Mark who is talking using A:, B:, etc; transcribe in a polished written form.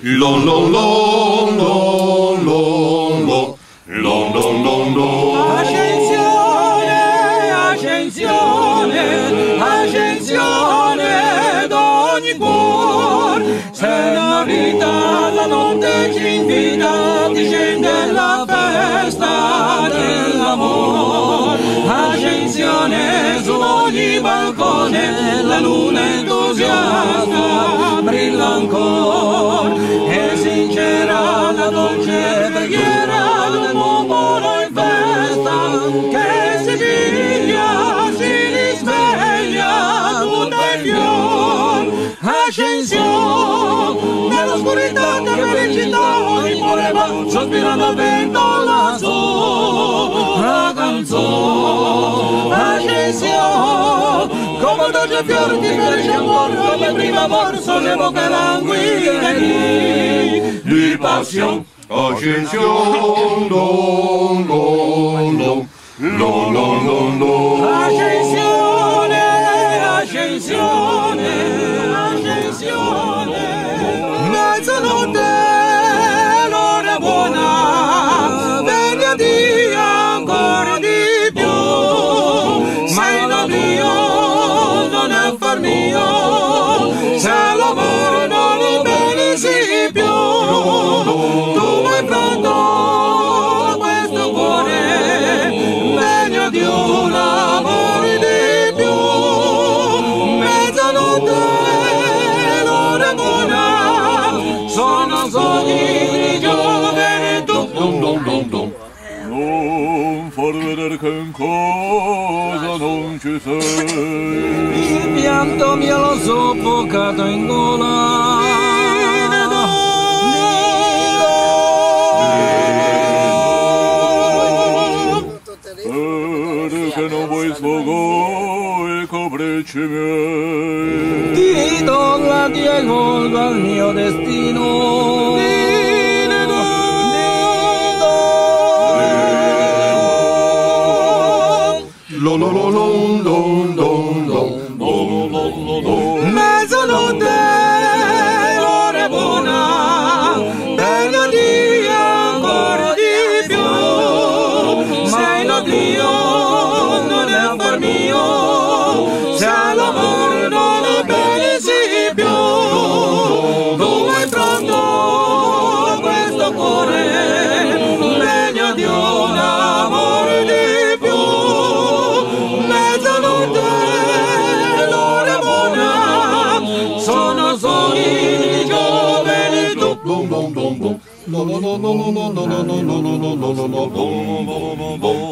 A: Lo lo lo lo lo lo lo lo lo lo.
B: Ascensione, ascensione, ascensione d'ogni cuore. Se la vita la notte ci invita, discende la festa dell'amore. Ascensione su ogni balcone, la luna entusiasta brilla ancora. E sincera la dolce preghiera del popolo in festa, che si piglia, si risveglia tutta in fior. Ascensione, nell'oscurità della felicità ogni cuore va sospirando al vento la sua canzone. Ascensione, come un dolce fiore ti cresce amor, come prima amor sollevo che languida di passione.
A: Ascensione, lo lo lo lo lo lo lo.
B: Ascensione, ascensione, ascensione. Mezzanotte, l'ora buona, veglia di ancora di più. Ma il Dio non è affar mio, se l'amore non li benesi più. Tu vuoi pronto questo cuore, meglio di un amore di più. Mezzanotte, l'ora buona, sono sogni di gioventù.
C: Non far vedere che in cosa non ci sei.
B: Il pianto mio l'ho soffocato in gola.
C: Perché non vuoi sfogo i capricci miei.
B: Ti do la diego al mio destino.
A: Lo lo lo lo lo lo lo lo.
B: Mezzanotte, l'ora buona, meglio di ancora di più. Se il Dio non è affar mio, se l'amore non è benesi più. Tu hai pronto questo cuore, meglio di un amore di più. Mezzanotte, l'ora buona, sono sogni di gioventù.
A: Bom bom bom bom. Lo lo lo lo lo lo lo lo lo lo lo lo lo lo.